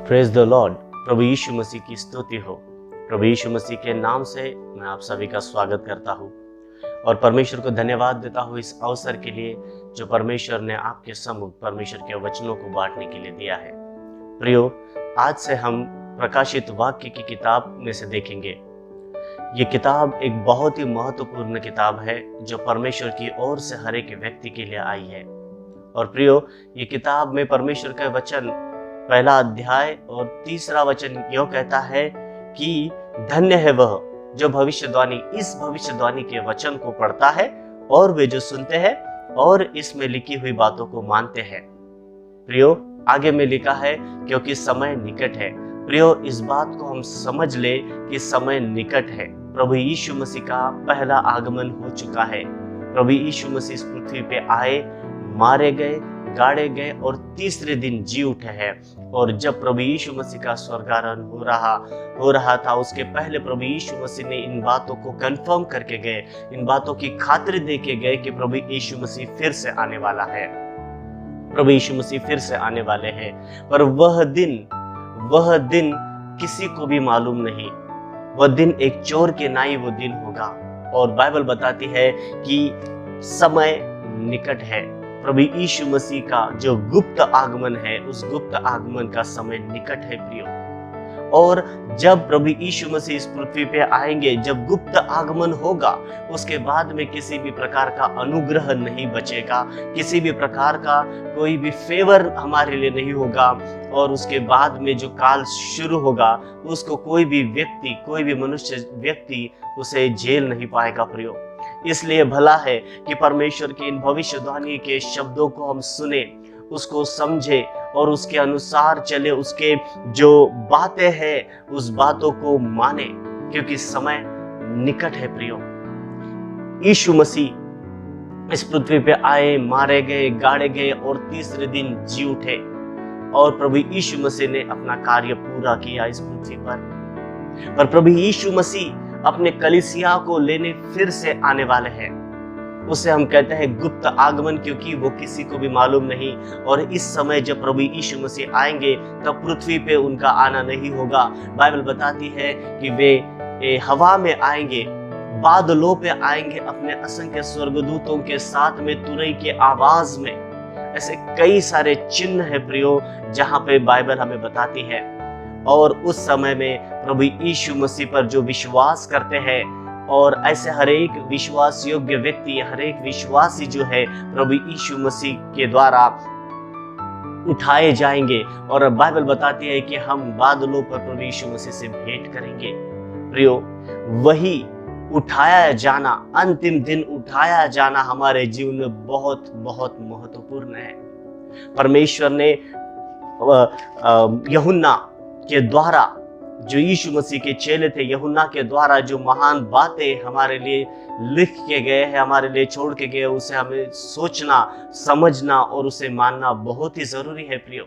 Praise the lord. प्रभु यीशु मसीह की स्तुति हो। प्रभु यीशु मसीह के नाम से मैं आप सभी का स्वागत करता हूँ और परमेश्वर को धन्यवाद देता हूँ इस अवसर के लिए जो परमेश्वर ने आपके सम्मुख परमेश्वर के वचनों को बांटने के लिए दिया है। प्रियो, आज से हम प्रकाशित वाक्य की किताब में से देखेंगे। ये किताब एक बहुत ही महत्वपूर्ण किताब है जो परमेश्वर की ओर से हर एक व्यक्ति के लिए आई है। और प्रियो, ये किताब में परमेश्वर का वचन पहला अध्याय और तीसरा वचन यह कहता है कि धन्य है वह जो इस भविष्यवाणी के वचन को पढ़ता है और वे जो सुनते हैं और इसमें लिखी हुई बातों को मानते हैं। प्रियो, आगे में लिखा है क्योंकि समय निकट है। प्रियो, इस बात को हम समझ ले कि समय निकट है। प्रभु यीशु मसीह का पहला आगमन हो चुका है। प्रभु यीशु मसीह इस पृथ्वी पे आए, मारे गए, गाड़े गए और तीसरे दिन जी उठे हैं। और जब प्रभु यीशु मसीह का स्वर्गारोहण हो रहा था, उसके पहले प्रभु यीशु मसीह ने इन बातों को कंफर्म करके गए, इन बातों की खातिर दे के गए कि प्रभु यीशु मसीह फिर से आने वाला है। प्रभु यीशु मसीह फिर से आने वाले हैं। पर वह दिन किसी को भी मालूम नहीं। वह दिन एक चोर के नाई वो दिन होगा। और बाइबल बताती है कि समय निकट है। प्रभु यीशु मसीह का जो गुप्त आगमन है, उस गुप्त आगमन का समय निकट है प्रियो। और जब प्रभु यीशु मसीह इस पृथ्वी पे आएंगे, जब गुप्त आगमन होगा, उसके बाद में किसी भी प्रकार का अनुग्रह नहीं बचेगा, किसी भी प्रकार का कोई भी फेवर हमारे लिए नहीं होगा। और उसके बाद में जो काल शुरू होगा, उसको कोई भी मनुष्य व्यक्ति उसे झेल नहीं पाएगा प्रियो। इसलिए भला है कि परमेश्वर के इन भविष्यवाणी के शब्दों को हम सुने, उसको समझे और उसके अनुसार चले, उसके जो बातें हैं उस बातों को माने, क्योंकि समय निकट है प्रियो। यीशु मसीह इस पृथ्वी पे आए, मारे गए, गाड़े गए और तीसरे दिन जी उठे। और प्रभु यीशु मसीह ने अपना कार्य पूरा किया इस पृथ्वी पर प्रभु यीशु मसीह अपने कलीसिया को लेने फिर से आने वाले हैं। उसे हम कहते हैं गुप्त आगमन, क्योंकि वो किसी को भी मालूम नहीं। और इस समय जब प्रभु यीशु मसीह आएंगे तब पृथ्वी पे उनका आना नहीं होगा। बाइबल बताती है कि वे हवा में आएंगे, बादलों पे आएंगे, अपने असंख्य स्वर्गदूतों के साथ में, तुरई के आवाज में। ऐसे कई सारे चिन्ह है प्रियो जहां पे बाइबल हमें बताती है। और उस समय में प्रभु यीशु मसीह पर जो विश्वास करते हैं, और ऐसे हर एक विश्वास योग्य व्यक्ति, हर एक विश्वासी जो है प्रभु यीशु मसीह के द्वारा उठाए जाएंगे। और बाइबल बताती है कि हम बादलों पर प्रभु यीशु मसीह से भेंट करेंगे। प्रियो, वही उठाया जाना, अंतिम दिन उठाया जाना हमारे जीवन में बहुत बहुत महत्वपूर्ण है। परमेश्वर ने यूहन्ना के द्वारा, जो यीशु मसीह के चेले थे, यूहन्ना के द्वारा जो महान बातें हमारे लिए लिख के गए हैं, हमारे लिए छोड़ के गए, उसे हमें सोचना, समझना और उसे मानना बहुत ही जरूरी है प्रियो।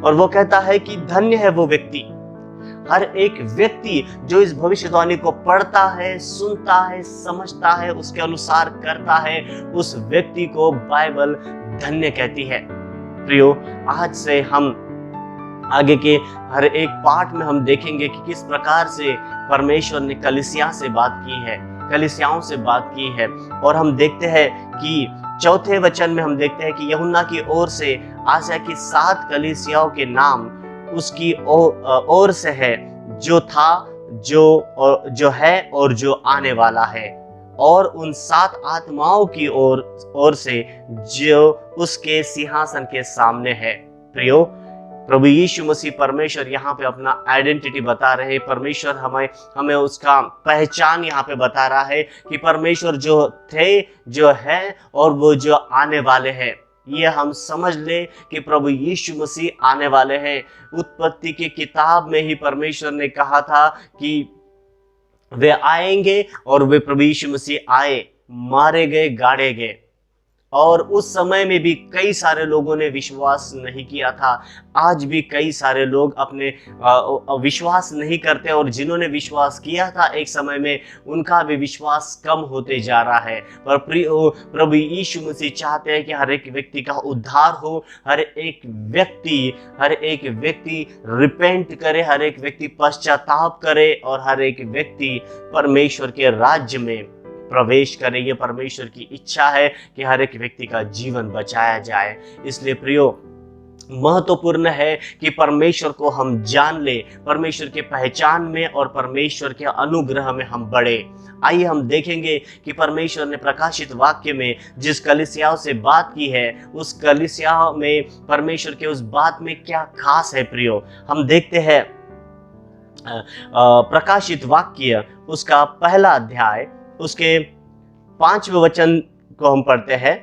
और वो कहता है कि धन्य है वो व्यक्ति, हर एक व्यक्ति जो इस भविष्यवाणी को पढ़ता है, सुनता है, समझता है, उसके अनुसार करता है, उस व्यक्ति को बाइबल धन्य कहती है। प्रियो, आज से हम आगे के हर एक पाठ में हम देखेंगे कि किस प्रकार से परमेश्वर ने कलीसिया से बात की है, कलीसियाओं से बात की है। और हम देखते हैं कि चौथे वचन में हम देखते हैं कि यूहन्ना की ओर से आसिया की 7 कलीसियाओं के नाम उसकी ओर से है, जो था, जो है और जो आने वाला है। और उन 7 आत्माओं की ओर से जो उसके सिंहासन के सामने है। प्रियो, प्रभु यीशु मसीह परमेश्वर यहाँ पे अपना आइडेंटिटी बता रहे हैं। परमेश्वर हमें उसका पहचान यहाँ पे बता रहा है कि परमेश्वर जो थे, जो है और वो जो आने वाले हैं। ये हम समझ ले कि प्रभु यीशु मसीह आने वाले हैं। उत्पत्ति की किताब में ही परमेश्वर ने कहा था कि वे आएंगे, और वे प्रभु यीशु मसीह आए, मारे गए, गाड़े गए। और उस समय में भी कई सारे लोगों ने विश्वास नहीं किया था। आज भी कई सारे लोग अपने विश्वास नहीं करते, और जिन्होंने विश्वास किया था एक समय में, उनका भी विश्वास कम होते जा रहा है। पर प्रभु यीशु मसीह चाहते हैं कि हर एक व्यक्ति का उद्धार हो, हर एक व्यक्ति रिपेंट करे, हर एक व्यक्ति पश्चाताप करे, और हर एक व्यक्ति परमेश्वर के राज्य में प्रवेश करे। ये परमेश्वर की इच्छा है कि हर एक व्यक्ति का जीवन बचाया जाए। इसलिए प्रियो, महत्वपूर्ण है कि परमेश्वर को हम जान ले, परमेश्वर के पहचान में और परमेश्वर के अनुग्रह में हम बढ़े। आइए हम देखेंगे कि परमेश्वर ने प्रकाशित वाक्य में जिस कलीसियाओं से बात की है, उस कलीसियाओं में परमेश्वर के उस बात में क्या खास है। प्रियो, हम देखते हैं प्रकाशित वाक्य उसका पहला अध्याय, उसके 5वें वचन को हम पढ़ते हैं,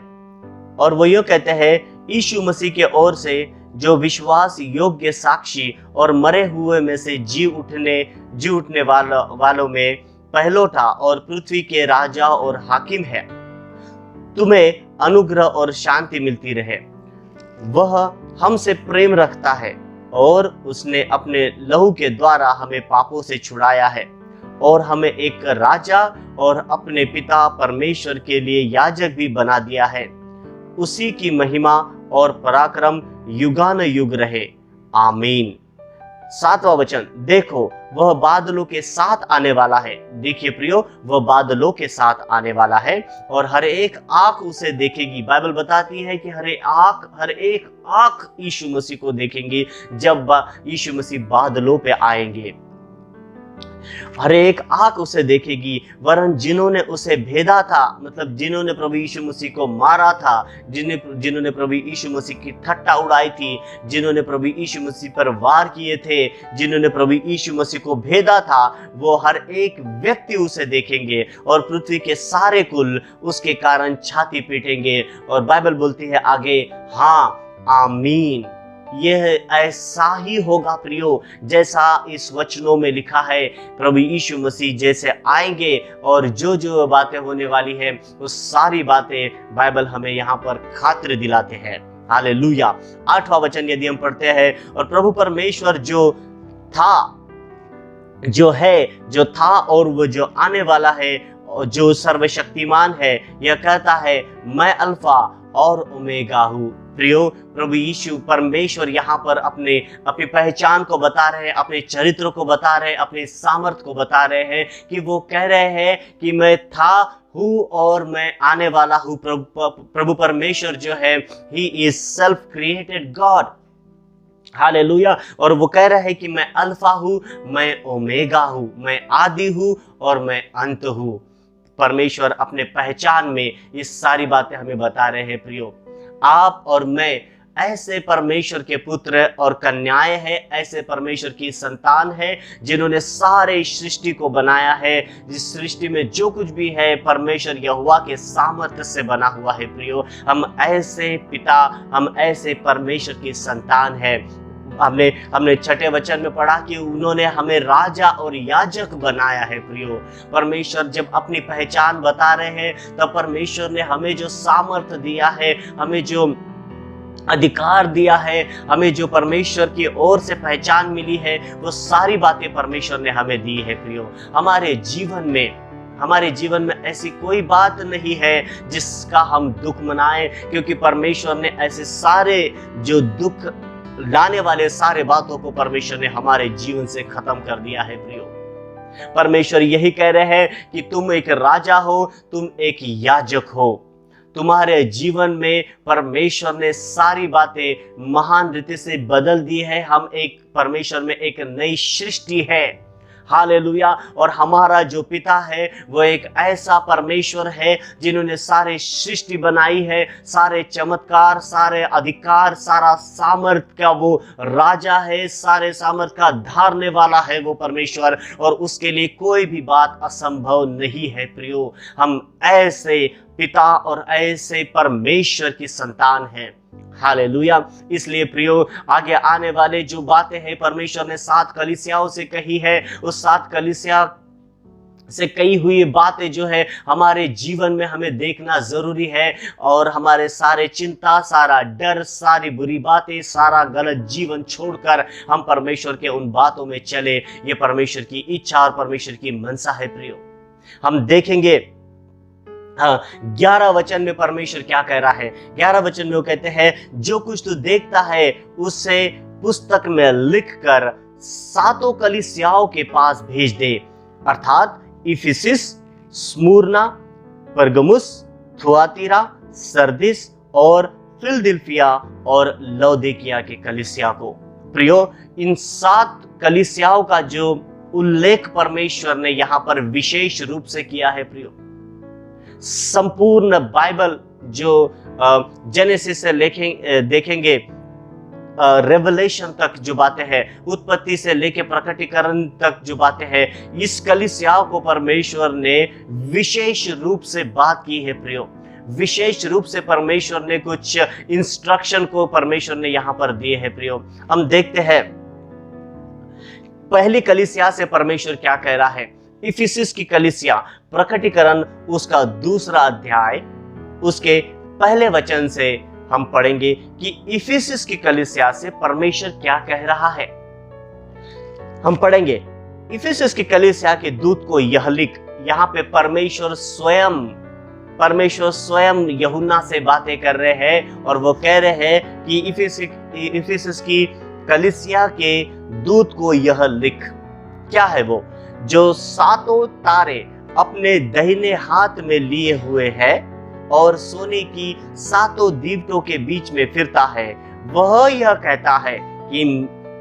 और वो यूं कहते हैं, यीशु मसीह के ओर से जो विश्वास योग्य साक्षी और मरे हुए में से जी उठने वालों में पहलोठा और पृथ्वी के राजा और हाकिम है, तुम्हें अनुग्रह और शांति मिलती रहे। वह हमसे प्रेम रखता है और उसने अपने लहू के द्वारा हमें पापों से छुड़ाया है, और हमें एक राजा और अपने पिता परमेश्वर के लिए याजक भी बना दिया है। उसी की महिमा और पराक्रम युगानुयुग रहे, आमीन। 7वां वचन, देखो वह बादलों के साथ आने वाला है। देखिए प्रियो, वह बादलों के साथ आने वाला है, और हर एक आंख उसे देखेगी। बाइबल बताती है कि हर एक आंख यीशु मसीह को देखेंगे जब यीशु मसीह बादलों पे आएंगे। हर एक आंख उसे देखेगी। वरन जिन्होंने उसे भेदा था, मतलब जिन्होंने प्रभु यीशु मसीह को मारा था, जिन्होंने प्रभु यीशु मसीह की ठट्टा उड़ाई थी, जिन्होंने प्रभु यीशु मसीह पर वार किए थे, जिन्होंने प्रभु यीशु मसीह को भेदा था, वो हर एक व्यक्ति उसे देखेंगे, और पृथ्वी के सारे कुल उसके कारण छाती पीटेंगे। और बाइबल बोलती है आगे, हाँ, आमीन। यह ऐसा ही होगा प्रियो, जैसा इस वचनों में लिखा है। प्रभु यीशु मसीह जैसे आएंगे, और जो जो बातें होने वाली है, वो सारी बातें बाइबल हमें यहाँ पर खातिर दिलाते हैं। हालेलुया। 8वां वचन यदि हम पढ़ते हैं, और प्रभु परमेश्वर जो था और वो जो आने वाला है, जो सर्वशक्तिमान है, यह कहता है, मैं अल्फा और ओमेगा हूँ। प्रियो, प्रभु यीशु परमेश्वर यहाँ पर अपनी पहचान को बता रहे हैं, अपने चरित्र को बता रहे हैं, अपने सामर्थ्य को बता रहे हैं, कि वो कह रहे हैं कि मैं था हूँ और मैं आने वाला हूँ। प्रभु परमेश्वर जो है, he is self created God. Hallelujah. और वो कह रहा है कि मैं अल्फा हूँ, मैं ओमेगा हूँ, मैं आदि हूँ और मैं अंत हूँ। परमेश्वर अपने पहचान में ये सारी बातें हमें बता रहे हैं। प्रियो, आप और मैं ऐसे परमेश्वर के पुत्र और कन्याएं हैं, ऐसे परमेश्वर की संतान है, जिन्होंने सारे सृष्टि को बनाया है। जिस सृष्टि में जो कुछ भी है, परमेश्वर यहोवा के सामर्थ्य से बना हुआ है। प्रियो, हम ऐसे पिता, हम ऐसे परमेश्वर की संतान है। हमने 6ठे वचन में पढ़ा कि उन्होंने हमें राजा और याजक बनाया है। प्रियो, परमेश्वर जब अपनी पहचान बता रहे हैं, तब परमेश्वर ने हमें जो सामर्थ्य दिया है, हमें जो अधिकार दिया है, हमें जो परमेश्वर की ओर से पहचान मिली है, वो सारी बातें परमेश्वर ने हमें दी है। प्रियो, हमारे जीवन में ऐसी कोई बात नहीं है जिसका हम दुख मनाएं, क्योंकि परमेश्वर ने ऐसे सारे जो दुख लाने वाले सारे बातों को परमेश्वर ने हमारे जीवन से खत्म कर दिया है। प्रियो, परमेश्वर यही कह रहे हैं कि तुम एक राजा हो, तुम एक याजक हो। तुम्हारे जीवन में परमेश्वर ने सारी बातें महान रीति से बदल दी है। हम एक परमेश्वर में एक नई सृष्टि है। हालेलुया। और हमारा जो पिता है, वो एक ऐसा परमेश्वर है जिन्होंने सारे सृष्टि बनाई है, सारे चमत्कार, सारे अधिकार, सारा सामर्थ का वो राजा है, सारे सामर्थ का धारने वाला है वो परमेश्वर, और उसके लिए कोई भी बात असंभव नहीं है। प्रियो, हम ऐसे पिता और ऐसे परमेश्वर की संतान हैं। हालेलुया। इसलिए प्रियो, आगे आने वाले जो बातें हैं परमेश्वर ने 7 कलीसियाओं से कही है, उस 7 कलीसिया से कई हुई बातें जो है हमारे जीवन में हमें देखना जरूरी है, और हमारे सारे चिंता, सारा डर, सारी बुरी बातें, सारा गलत जीवन छोड़कर हम परमेश्वर के उन बातों में चले। ये परमेश्वर की इच्छा और परमेश्वर की मनसा है प्रियो। हम देखेंगे 11 वचन में परमेश्वर क्या कह रहा है। 11 वचन में वो कहते हैं, जो कुछ तू देखता है उसे पुस्तक में लिखकर 7 कलीसियाओं के पास भेज दे, अर्थात इफिसिस, स्मुरना, परगमुस, थुआतीरा, सरदिस और फिलदिल्फिया और लौदीकिया के कलीसिया को। प्रियो, इन 7 कलीसियाओं का जो उल्लेख परमेश्वर ने यहां पर विशेष रूप से किया है प्रियो, संपूर्ण बाइबल जो जेनेसिस से देखेंगे रेवलेशन तक जो बातें हैं, उत्पत्ति से लेकर प्रकटीकरण तक जो बातें हैं, इस कलीसियाओं को परमेश्वर ने विशेष रूप से बात की है प्रियो। विशेष रूप से परमेश्वर ने कुछ इंस्ट्रक्शन को परमेश्वर ने यहां पर दिए हैं प्रियो। हम देखते हैं पहली कलीसिया से परमेश्वर क्या कह रहा है। इफिसिस की कलीसिया, प्रकटीकरण उसका 2 अध्याय उसके पहले वचन से हम पढ़ेंगे कि इफिसिस की कलीसिया से परमेश्वर क्या कह रहा है। हम पढ़ेंगे, इफिसिस की कलीसिया के दूत को यह लिख। यहाँ पे परमेश्वर स्वयं यूहन्ना से बातें कर रहे हैं, और वो कह रहे हैं कि इफिसिस की कलीसिया के दूत को यह लिख। क्या है वो? जो 7 तारे अपने दाहिने हाथ में लिए हुए है और सोने की 7 दीवटों के बीच में फिरता है, वह यह कहता है कि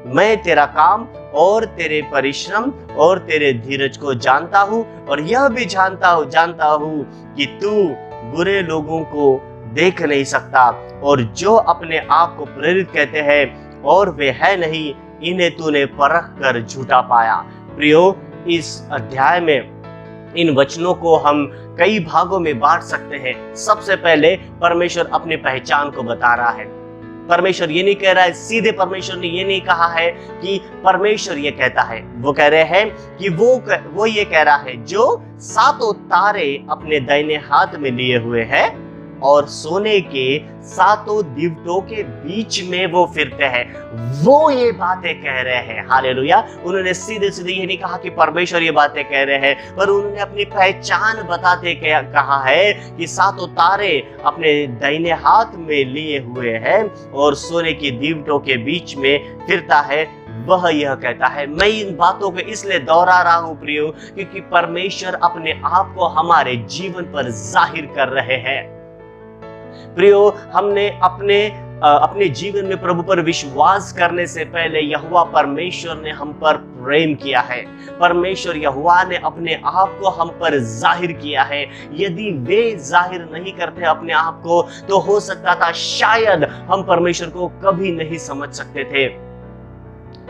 मैं तेरा काम और तेरे परिश्रम और तेरे धीरज को जानता हूं, और यह भी जानता हूं कि तू बुरे लोगों को देख नहीं सकता, और जो अपने आप को प्रेरित कहते हैं और वे है नहीं, इन्हें तूने परख कर झूठा पाया। प्रियो, इस अध्याय में इन वचनों को हम कई भागों में बांट सकते हैं। सबसे पहले परमेश्वर अपनी पहचान को बता रहा है। परमेश्वर ये नहीं कह रहा है, सीधे परमेश्वर ने ये नहीं कहा है कि परमेश्वर ये कहता है। वो कह रहे हैं कि वो ये कह रहा है, जो 7 तारे अपने दाहिने हाथ में लिए हुए है और सोने के 7 दीवटों के बीच में वो फिरते हैं, वो ये बातें कह रहे हैं। हालेलुया। उन्होंने सीधे सीधे ये नहीं कहा कि परमेश्वर ये बातें कह रहे हैं, पर उन्होंने अपनी पहचान बताते कहा है कि 7 तारे अपने दाहिने हाथ में लिए हुए हैं और सोने की दीवटों के बीच में फिरता है। वह यह कहता है। मैं इन बातों को इसलिए दोहरा रहा हूं प्रियो, क्योंकि परमेश्वर अपने आप को हमारे जीवन पर जाहिर कर रहे हैं। प्रियो, हमने अपने जीवन में प्रभु पर विश्वास करने से पहले यहोवा परमेश्वर ने हम पर प्रेम किया है। परमेश्वर यहोवा ने अपने आप को हम पर जाहिर किया है। यदि वे जाहिर नहीं करते अपने आप को, तो हो सकता था शायद हम परमेश्वर को कभी नहीं समझ सकते थे,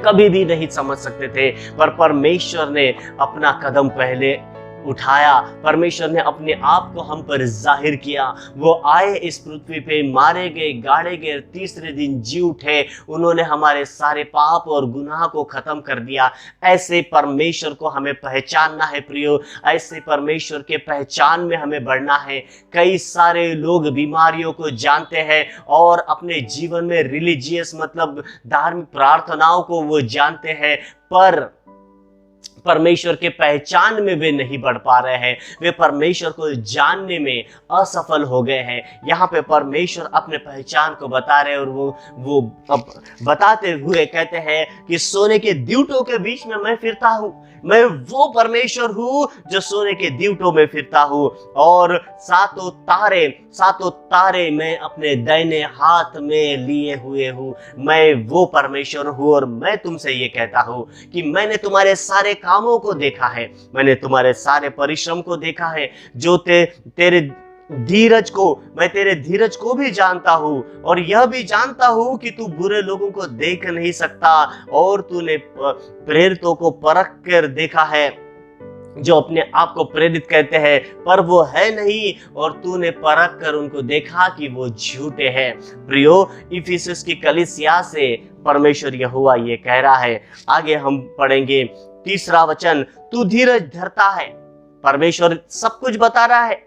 कभी भी नहीं समझ सकते थे। पर परमेश्वर ने अपना कदम पहले उठाया। परमेश्वर ने अपने आप को हम पर जाहिर किया। वो आए इस पृथ्वी पे, मारे गए, गाड़े गए, तीसरे दिन जी उठे। उन्होंने हमारे सारे पाप और गुनाह को खत्म कर दिया। ऐसे परमेश्वर को हमें पहचानना है प्रियो। ऐसे परमेश्वर के पहचान में हमें बढ़ना है। कई सारे लोग बीमारियों को जानते हैं और अपने जीवन में रिलीजियस मतलब धार्मिक प्रार्थनाओं को वो जानते हैं, पर परमेश्वर के पहचान में वे नहीं बढ़ पा रहे हैं। वे परमेश्वर को जानने में असफल हो गए हैं। यहाँ पे परमेश्वर अपने पहचान को बता रहे हैं, और वो बताते हुए कहते हैं कि सोने के दीवटों के बीच में मैं फिरता हूँ। मैं वो परमेश्वर हूँ जो सोने के दीवटों में फिरता हूँ, और 7 तारे मैं अपने दाहिने हाथ में लिए हुए हूँ। मैं वो परमेश्वर हूँ, और मैं तुमसे ये कहता हूँ कि मैंने तुम्हारे सारे कामों को देखा है, मैंने तुम्हारे सारे परिश्रम को देखा है, जो तेरे धीरज को, मैं तेरे धीरज को भी जानता हूं, और यह भी जानता हूं कि तू बुरे लोगों को देख नहीं सकता, और तूने प्रेरितों को परख कर देखा है, जो अपने आप को प्रेरित कहते हैं पर वो है नहीं, और तूने परख कर उनको देखा कि वो झूठे हैं। प्रियो, इफिसस की कलीसिया से परमेश्वर यहोवा ये कह रहा है। आगे हम पढ़ेंगे 3 वचन, तू धीरज धरता है। परमेश्वर सब कुछ बता रहा है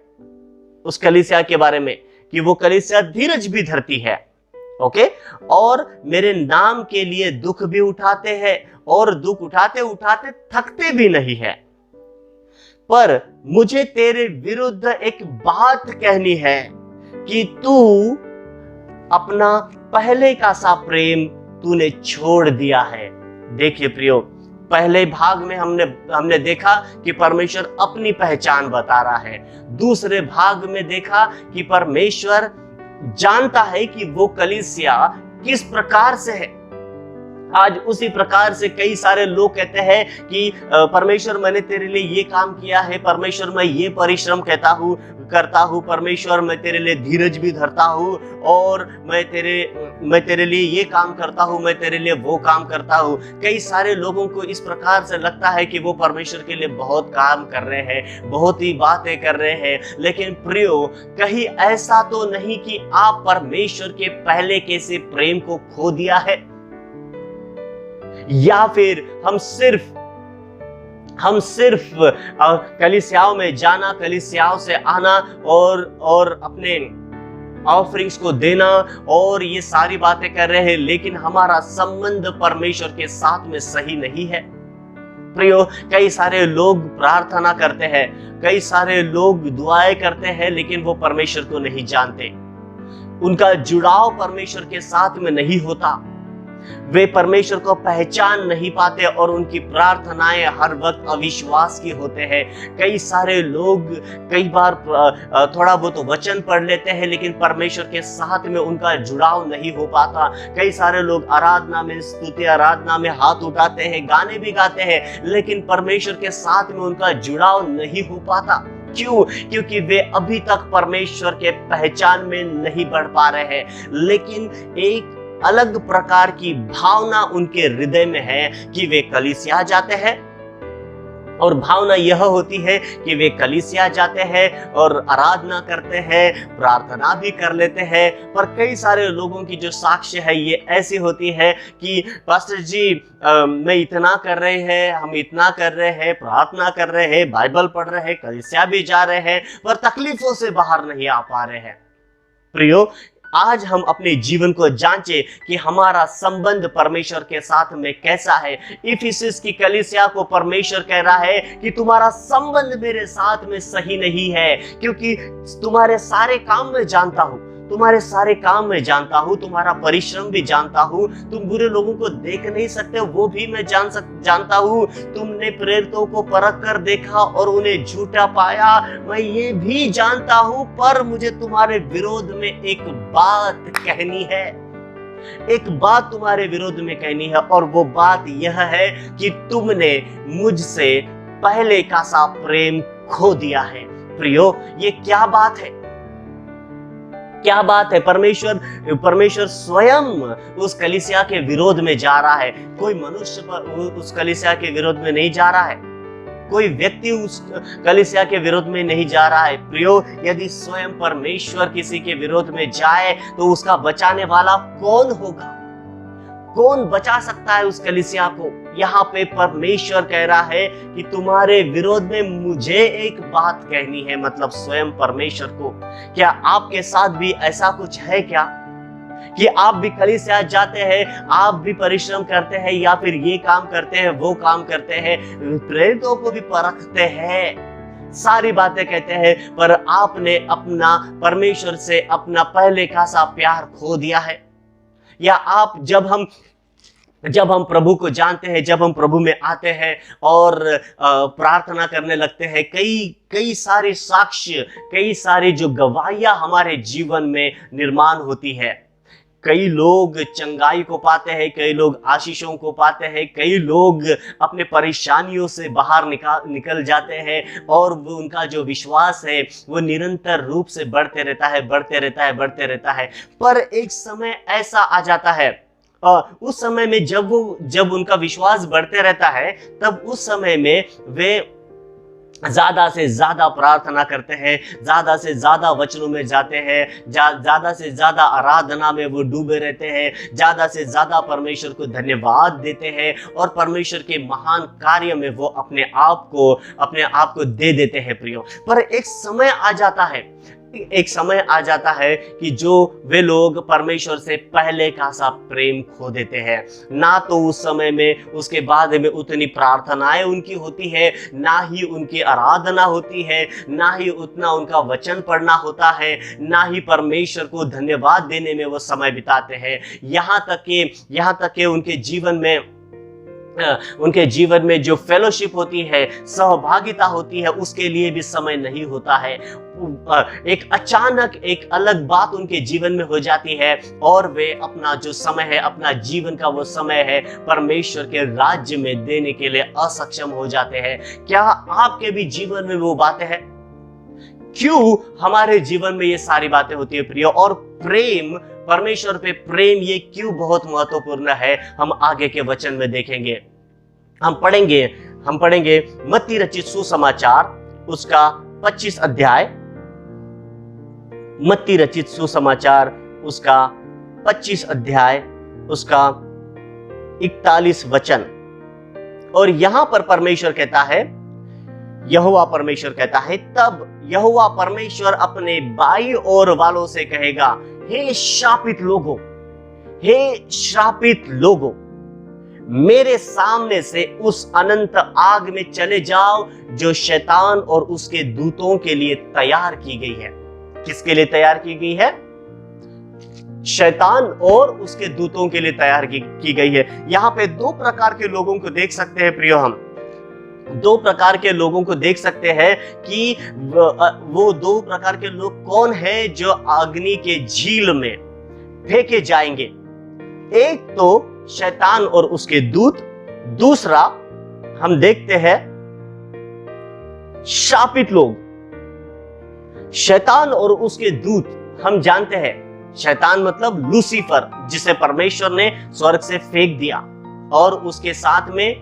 उस कलीसिया के बारे में कि वो कलीसिया धीरज भी धरती है, ओके, और मेरे नाम के लिए दुख भी उठाते हैं और दुख उठाते उठाते थकते भी नहीं है। पर मुझे तेरे विरुद्ध एक बात कहनी है कि तू अपना पहले का सा प्रेम तूने छोड़ दिया है। देखिए प्रियो, पहले भाग में हमने देखा कि परमेश्वर अपनी पहचान बता रहा है। दूसरे भाग में देखा कि परमेश्वर जानता है कि वो कलीसिया किस प्रकार से है। आज उसी प्रकार से कई सारे लोग कहते हैं कि परमेश्वर मैंने तेरे लिए ये काम किया है, परमेश्वर मैं ये परिश्रम करता हूँ, परमेश्वर मैं तेरे लिए धीरज भी धरता हूँ, और मैं तेरे लिए ये काम करता हूँ, मैं तेरे लिए वो काम करता हूँ। कई सारे लोगों को इस प्रकार से लगता है कि वो परमेश्वर के लिए बहुत काम कर रहे हैं, बहुत ही बातें कर रहे हैं। लेकिन प्रियो, कहीं ऐसा तो नहीं कि आप परमेश्वर के पहले कैसे प्रेम को खो दिया है, या फिर हम सिर्फ कलीसियाओं में जाना, कलीसियाओं से आना और अपने ऑफरिंग्स को देना और ये सारी बातें कर रहे हैं, लेकिन हमारा संबंध परमेश्वर के साथ में सही नहीं है। प्रियो, कई सारे लोग प्रार्थना करते हैं, कई सारे लोग दुआएं करते हैं, लेकिन वो परमेश्वर को नहीं जानते। उनका जुड़ाव परमेश्वर के साथ में नहीं होता, वे परमेश्वर को पहचान नहीं पाते और उनकी प्रार्थनाएं हर वक्त अविश्वास की होते हैं। कई सारे लोग कई बार थोड़ा बहुत वचन पढ़ लेते हैं, लेकिन परमेश्वर के साथ में उनका जुड़ाव नहीं हो पाता। कई सारे लोग आराधना में, स्तुति आराधना में हाथ उठाते हैं, गाने भी गाते हैं, लेकिन परमेश्वर के साथ में उनका जुड़ाव नहीं हो पाता। क्यों? क्योंकि वे अभी तक परमेश्वर के पहचान में नहीं बढ़ पा रहे हैं। लेकिन एक अलग प्रकार की भावना उनके हृदय में है कि वे कलीसिया जाते हैं, और भावना यह होती है कि वे कलीसिया जाते हैं और आराधना करते हैं, प्रार्थना भी कर लेते हैं। पर कई सारे लोगों की जो साक्ष्य है ये ऐसी होती है कि पास्टर जी मैं इतना कर रहे हैं, हम इतना कर रहे हैं, प्रार्थना कर रहे हैं, बाइबल पढ़ रहे हैं, कलीसिया भी जा रहे हैं, पर तकलीफों से बाहर नहीं आ पा रहे हैं। प्रियो, आज हम अपने जीवन को जांचें कि हमारा संबंध परमेश्वर के साथ में कैसा है। इफिसस की कलीसिया को परमेश्वर कह रहा है कि तुम्हारा संबंध मेरे साथ में सही नहीं है, क्योंकि तुम्हारे सारे काम मैं जानता हूं, तुम्हारे सारे काम मैं जानता हूं, तुम्हारा परिश्रम भी जानता हूं, तुम बुरे लोगों को देख नहीं सकते वो भी मैं जानता हूं, तुमने प्रेरितों को परख कर देखा और उन्हें झूठा पाया, मैं ये भी जानता हूं। पर मुझे तुम्हारे विरोध में एक बात कहनी है, एक बात तुम्हारे विरोध में कहनी है, और वो बात यह है कि तुमने मुझसे पहले का सा प्रेम खो दिया है। प्रियो, ये क्या बात है? क्या बात है? परमेश्वर स्वयं उस कलीसिया के विरोध में जा रहा है। कोई मनुष्य उस कलीसिया के विरोध में नहीं जा रहा है, कोई व्यक्ति उस कलीसिया के विरोध में नहीं जा रहा है। प्रियो, यदि स्वयं परमेश्वर किसी के विरोध में जाए तो उसका बचाने वाला कौन होगा? कौन बचा सकता है उस कलीसिया को? यहाँ पे परमेश्वर कह रहा है कि तुम्हारे विरोध में मुझे एक बात कहनी है, मतलब स्वयं परमेश्वर को। क्या आपके साथ भी ऐसा कुछ है क्या कि आप भी कलीसिया जाते हैं, आप भी परिश्रम करते हैं, या फिर ये काम करते हैं, वो काम करते हैं, प्रेरितों को भी परखते हैं, सारी बातें कहते हैं, पर आपने अपना परमेश्वर से अपना पहले का सा प्यार खो दिया है? या आप जब हम प्रभु को जानते हैं, जब हम प्रभु में आते हैं और प्रार्थना करने लगते हैं, कई सारे साक्ष्य, कई सारी जो गवाहियां हमारे जीवन में निर्माण होती है। कई लोग चंगाई को पाते हैं, कई लोग आशीषों को पाते हैं, कई लोग अपने परेशानियों से बाहर निकल जाते हैं, और वो उनका जो विश्वास है वो निरंतर रूप से बढ़ते रहता है। पर एक समय ऐसा आ जाता है, उस समय में जब उनका विश्वास बढ़ते रहता है, तब उस समय में वे ज्यादा से ज्यादा प्रार्थना करते हैं, ज्यादा से ज्यादा वचनों में जाते हैं, ज्यादा से ज्यादा आराधना में वो डूबे रहते हैं, ज्यादा से ज्यादा परमेश्वर को धन्यवाद देते हैं और परमेश्वर के महान कार्य में वो अपने आप को दे देते हैं प्रियो। पर एक समय आ जाता है कि जो वे लोग परमेश्वर से पहले का सा प्रेम खो देते हैं। ना तो उस समय में उसके बाद में उतनी प्रार्थनाएं उनकी होती है, ना ही उनकी आराधना होती है, ना ही उतना उनका वचन पढ़ना होता है, ना ही परमेश्वर को धन्यवाद देने में वो समय बिताते हैं। यहाँ तक कि उनके जीवन में जो फेलोशिप होती है, सहभागिता होती है, उसके लिए भी समय नहीं होता है। एक अचानक एक अलग बात उनके जीवन में हो जाती है और वे अपना जो समय है, अपना जीवन का वो समय है, परमेश्वर के राज्य में देने के लिए असक्षम हो जाते हैं। क्या आपके भी जीवन में वो बातें हैं? क्यों हमारे जीवन में ये सारी बातें होती है प्रिय? और प्रेम, परमेश्वर पे प्रेम ये क्यों बहुत महत्वपूर्ण है, हम आगे के वचन में देखेंगे। हम पढ़ेंगे मत्ती रचित सुसमाचार उसका 25 अध्याय, मत्ती रचित सुसमाचार उसका 25 अध्याय उसका 41 वचन। और यहां पर परमेश्वर कहता है, यहोवा परमेश्वर कहता है, तब यहोवा परमेश्वर अपने बाईं ओर वालों से कहेगा, हे श्रापित लोगों, मेरे सामने से उस अनंत आग में चले जाओ जो शैतान और उसके दूतों के लिए तैयार की गई है। किसके लिए तैयार की गई है? शैतान और उसके दूतों के लिए तैयार की गई है। यहाँ पे दो प्रकार के लोगों को देख सकते हैं प्रियो। हम दो प्रकार के लोगों को देख सकते हैं कि वो दो प्रकार के लोग कौन है जो अग्नि के झील में फेंके जाएंगे। एक तो शैतान और उसके दूत, दूसरा हम देखते हैं शापित लोग। शैतान और उसके दूत, हम जानते हैं शैतान मतलब लूसीफर, जिसे परमेश्वर ने स्वर्ग से फेंक दिया, और उसके साथ में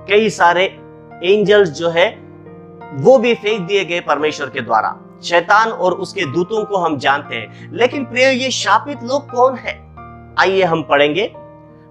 कई सारे एंजल्स जो है वो भी फेंक दिए गए परमेश्वर के द्वारा। शैतान और उसके दूतों को हम जानते हैं, लेकिन प्रिय ये शापित लोग कौन है? आइए हम पढ़ेंगे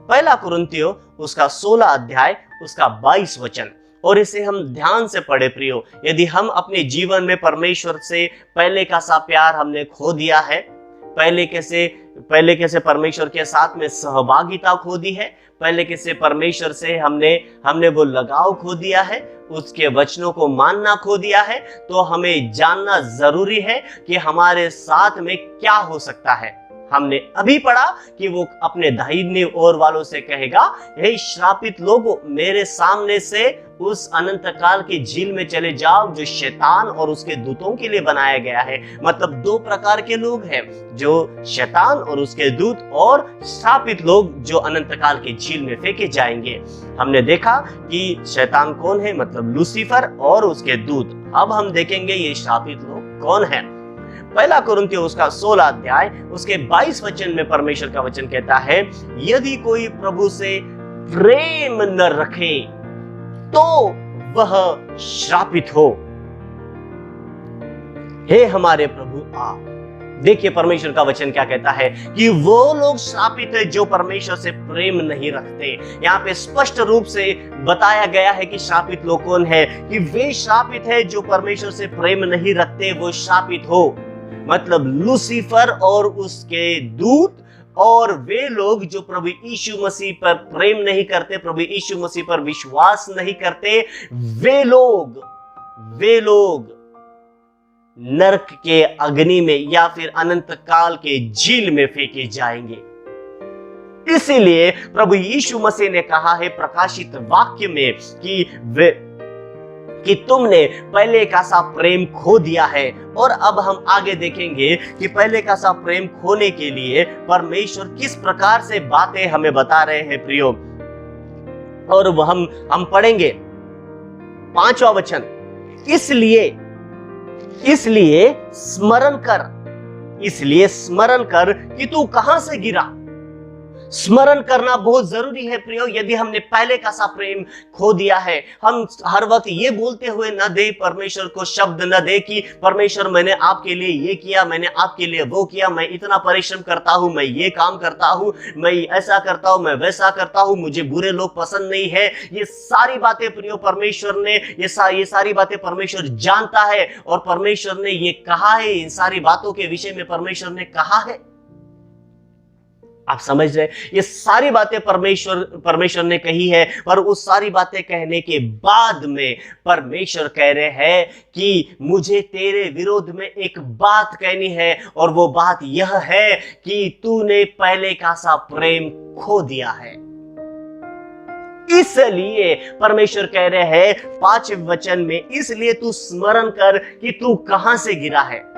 पहला कुरिन्थियों उसका 16 अध्याय उसका 22 वचन, और इसे हम ध्यान से पढ़े प्रियो। यदि हम अपने जीवन में परमेश्वर से पहले का सा प्यार हमने खो दिया है, पहले कैसे परमेश्वर के साथ में सहभागिता खो दी है, पहले कैसे परमेश्वर से हमने वो लगाव खो दिया है, उसके वचनों को मानना खो दिया है, तो हमें जानना जरूरी है कि हमारे साथ में क्या हो सकता है। हमने अभी पढ़ा कि वो अपने दाहिने ओर वालों से कहेगा, हे श्रापित लोगों, मेरे सामने से उस अनंत काल की झील में चले जाओ जो शैतान और उसके दूतों के लिए बनाया गया है। मतलब दो प्रकार के लोग हैं, जो शैतान और उसके दूत, और श्रापित लोग जो अनंत काल की झील में फेंके जाएंगे। हमने देखा कि शैतान कौन है, मतलब लूसीफर और उसके दूत। अब हम देखेंगे ये श्रापित लोग कौन है। पहला कुरिन्थियों उसका 16 अध्याय उसके 22 वचन में परमेश्वर का वचन कहता है, यदि कोई प्रभु से प्रेम न रखे तो वह श्रापित हो। हे हमारे प्रभु आप। देखिए परमेश्वर का वचन क्या कहता है कि वो लोग श्रापित है जो परमेश्वर से प्रेम नहीं रखते। यहाँ पे स्पष्ट रूप से बताया गया है कि श्रापित लोग कौन है, कि वे श्रापित है जो परमेश्वर से प्रेम नहीं रखते, वो श्रापित हो। मतलब लूसीफर और उसके दूत, और वे लोग जो प्रभु यीशु मसीह पर प्रेम नहीं करते, प्रभु यीशु मसीह पर विश्वास नहीं करते, वे लोग नरक के अग्नि में या फिर अनंत काल के झील में फेंके जाएंगे। इसीलिए प्रभु यीशु मसीह ने कहा है प्रकाशित वाक्य में कि तुमने पहले का सा प्रेम खो दिया है। और अब हम आगे देखेंगे कि पहले का सा प्रेम खोने के लिए परमेश्वर किस प्रकार से बातें हमें बता रहे हैं प्रियो। और हम पढ़ेंगे 5वां वचन, इसलिए स्मरण कर कि तू कहां से गिरा। स्मरण करना बहुत जरूरी है प्रियो। यदि हमने पहले का सा प्रेम खो दिया है, हम हर वक्त ये बोलते हुए न दे परमेश्वर को शब्द न दे कि परमेश्वर मैंने आपके लिए ये किया, मैंने आपके लिए वो किया, मैं इतना परिश्रम करता हूं, मैं ये काम करता हूं, मैं ऐसा करता हूं, मैं वैसा करता हूं, मुझे बुरे लोग पसंद नहीं है। ये सारी बातें प्रियो परमेश्वर ने ये सारी बातें परमेश्वर जानता है, और परमेश्वर ने ये कहा है, इन सारी बातों के विषय में परमेश्वर ने कहा है। आप समझ रहे, ये सारी बातें परमेश्वर ने कही है, पर उस सारी बातें कहने के बाद में परमेश्वर कह रहे हैं कि मुझे तेरे विरोध में एक बात कहनी है, और वो बात यह है कि तूने पहले का सा प्रेम खो दिया है। इसलिए परमेश्वर कह रहे हैं 5वें वचन में, इसलिए तू स्मरण कर कि तू कहां से गिरा है।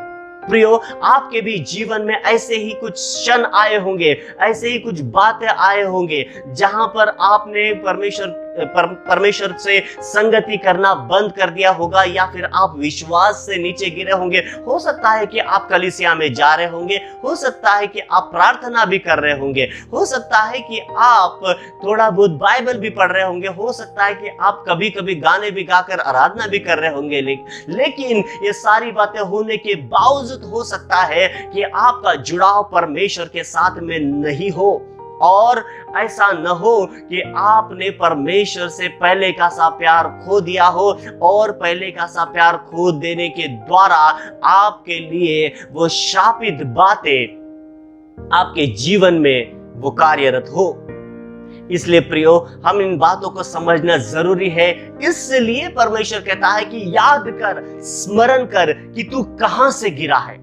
प्रियो, आपके भी जीवन में ऐसे ही कुछ क्षण आए होंगे, ऐसे ही कुछ बातें आए होंगे जहां पर आपने परमेश्वर से संगति करना बंद कर दिया होगा, या फिर आप विश्वास से नीचे गिरे होंगे। हो सकता है कि आप कलीसिया में जा रहे होंगे, हो सकता है कि आप प्रार्थना भी कर रहे होंगे, हो सकता है कि आप थोड़ा बहुत बाइबल भी पढ़ रहे होंगे, हो सकता है कि आप कभी कभी गाने भी गाकर आराधना भी कर रहे होंगे, लेकिन ये सारी बातें होने के बावजूद हो सकता है कि आपका जुड़ाव परमेश्वर के साथ में नहीं हो, और ऐसा न हो कि आपने परमेश्वर से पहले का सा प्यार खो दिया हो, और पहले का सा प्यार खो देने के द्वारा आपके लिए वो शापित बातें आपके जीवन में वो कार्यरत हो। इसलिए प्रियो, हम इन बातों को समझना जरूरी है। इसलिए परमेश्वर कहता है कि याद कर, स्मरण कर कि तू कहां से गिरा है।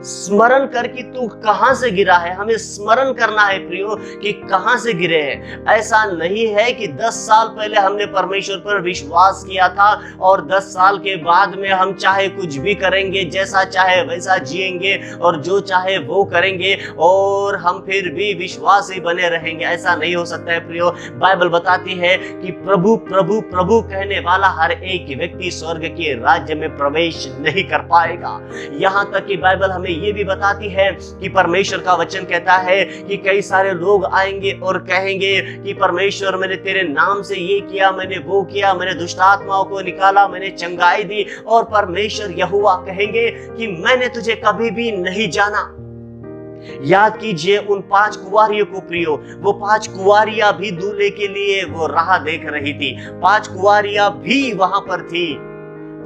स्मरण कर कि तू कहां से गिरा है। हमें स्मरण करना है प्रियो कि कहां से गिरे हैं। ऐसा नहीं है कि 10 साल पहले हमने परमेश्वर पर विश्वास किया था और 10 साल के बाद में हम चाहे कुछ भी करेंगे, जैसा चाहे वैसा जिएंगे और जो चाहे वो करेंगे और हम फिर भी विश्वासी बने रहेंगे। ऐसा नहीं हो सकता है प्रियो। बाइबल बताती है कि प्रभु प्रभु प्रभु कहने वाला हर एक व्यक्ति स्वर्ग के राज्य में प्रवेश नहीं कर पाएगा। यहां तक कि बाइबल हमें ये भी बताती है कि परमेश्वर का वचन कहता है कि कई सारे लोग आएंगे और कहेंगे कि परमेश्वर, मैंने तेरे नाम से ये किया, मैंने वो किया, मैंने दुष्ट आत्माओं को निकाला, मैंने चंगाई दी, और परमेश्वर यहोवा कहेंगे कि मैंने तुझे कभी भी नहीं जाना। याद कीजिए उन 5 कुंवारियों को प्रियो। वो 5 कुंवारियां भी दूल्हे के लिए वो राह देख रही थी। 5 कुंवारियां भी वहां पर थी,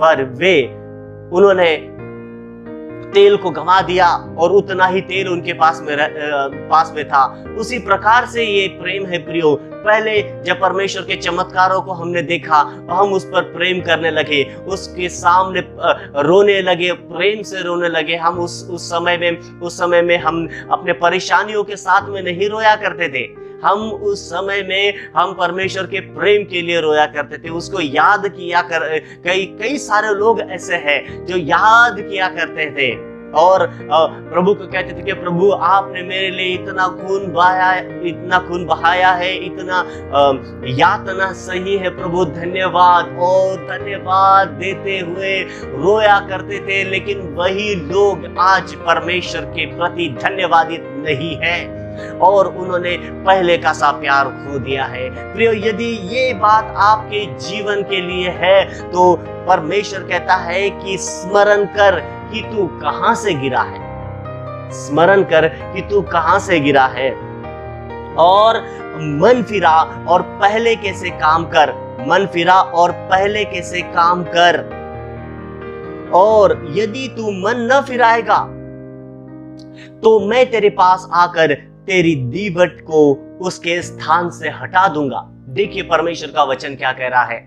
पर उन्होंने तेल को गंवा दिया और उतना ही तेल उनके पास में था। उसी प्रकार से ये प्रेम है प्रियो। पहले जब परमेश्वर के चमत्कारों को हमने देखा, हम उस पर प्रेम करने लगे, उसके सामने रोने लगे, प्रेम से रोने लगे। हम उस समय में हम अपने परेशानियों के साथ में नहीं रोया करते थे। हम उस समय में हम परमेश्वर के प्रेम के लिए रोया करते थे, उसको याद किया कर। कई सारे लोग ऐसे हैं जो याद किया करते थे और प्रभु को कहते थे कि प्रभु, आपने मेरे लिए इतना खून बहाया है, इतना यातना सही है प्रभु, धन्यवाद। और धन्यवाद देते हुए रोया करते थे। लेकिन वही लोग आज परमेश्वर के प्रति धन्यवादित नहीं है और उन्होंने पहले का सा प्यार खो दिया है। प्रियो, यदि ये बात आपके जीवन के लिए है तो परमेश्वर कहता है कि स्मरण कर कि तू कहां से गिरा है। स्मरण कर कि तू कहां से गिरा है और मन फिरा और पहले कैसे काम कर। मन फिरा और पहले कैसे काम कर। और यदि तू मन न फिराएगा तो मैं तेरे पास आकर तेरी दीवट को उसके स्थान से हटा दूंगा। देखिए परमेश्वर का वचन क्या कह रहा है।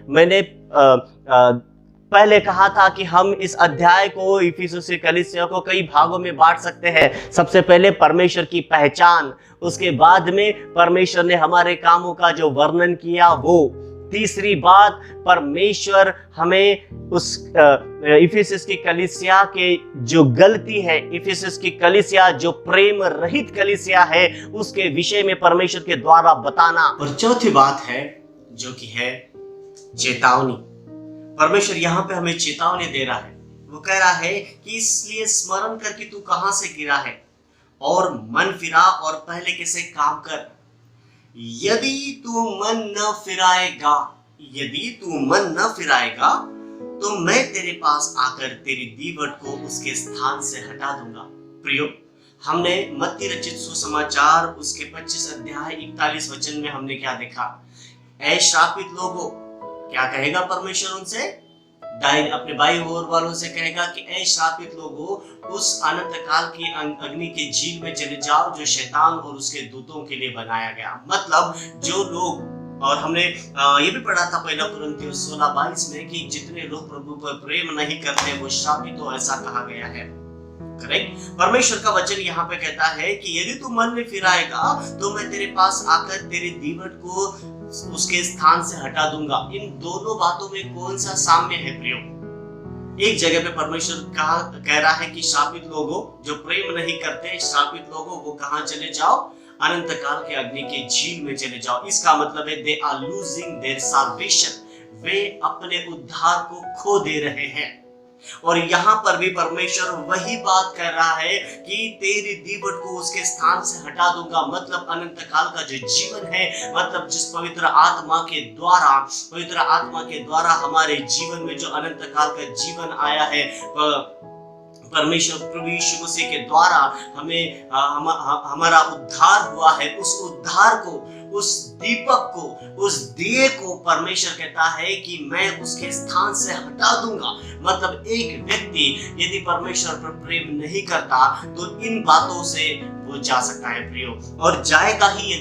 मैंने पहले कहा था कि हम इस अध्याय को, इफिसुस की कलीसिया को कई भागों में बांट सकते हैं। सबसे पहले परमेश्वर की पहचान, उसके बाद में परमेश्वर ने हमारे कामों का जो वर्णन किया वो, तीसरी बात परमेश्वर हमें उस इफिसुस की कलीसिया के जो गलती है, इफिसुस की कलीसिया जो प्रेम रहित कलीसिया है, उसके विषय में परमेश्वर के द्वारा बताना। और चौथी बात है जो कि है चेतावनी। परमेश्वर यहाँ पे हमें चेतावनी दे रहा है। वो कह रहा है कि इसलिए स्मरण कर कि तू कहां से गिरा है और मन फिरा और पहले कैसे काम कर। यदि तू मन न फिराएगा, यदि तू मन न फिराएगा तो मैं तेरे पास आकर तेरी दीवट को उसके स्थान से हटा दूंगा। प्रियो, हमने मत्ती रचित सुसमाचार उसके 25 अध्याय 41 वचन में हमने क्या देखा? ऐ श्रापित लोगों, क्या कहेगा परमेश्वर उनसे? अपने भाई और वालों से कहेगा कि ऐ श्रापित लोगों, उस अनंत काल की अग्नि के झील में चले जाओ जो शैतान और उसके दूतों के लिए बनाया गया। मतलब जो लोग, और हमने ये भी पढ़ा था पहला कुरिन्थियों 16:22 में कि जितने लोग प्रभु पर प्रेम नहीं करते वो श्रापित, तो ऐसा कहा गया है। करेक्ट? परमेश्वर का वचन यहाँ पे कहता है कि यदि तू मन में फिराएगा तो मैं तेरे पास आकर तेरी दीवट को उसके स्थान से हटा दूंगा। इन दोनों बातों में कौन सा साम्य है प्रियो? एक जगह पे परमेश्वर कह रहा है कि श्रापित लोगों जो प्रेम नहीं करते, श्रापित लोगों वो कहां चले जाओ? अनंत काल के अग्नि के झील में चले जाओ। इसका मतलब है they are losing their salvation, वे अपने उद्धार को खो दे रहे हैं। और यहाँ पर भी परमेश्वर वही बात कर रहा है कि तेरी दीवट को उसके स्थान से हटा दूंगा। मतलब अनंत काल का जो जीवन है, मतलब जिस पवित्र आत्मा के द्वारा हमारे जीवन में जो अनंत काल का जीवन आया है, परमेश्वर प्रभु यीशु मसीह के द्वारा हमें हमारा उद्धार हुआ है। उस उद्धार को, उस दीपक को, उस दिए को परमेश्वर कहता है कि मैं उसके स्थान से हटा दूंगा। मतलब एक व्यक्ति यदि परमेश्वर पर प्रेम नहीं करता तो इन बातों से वो जा सकता है प्रियो, और जाएगा ही।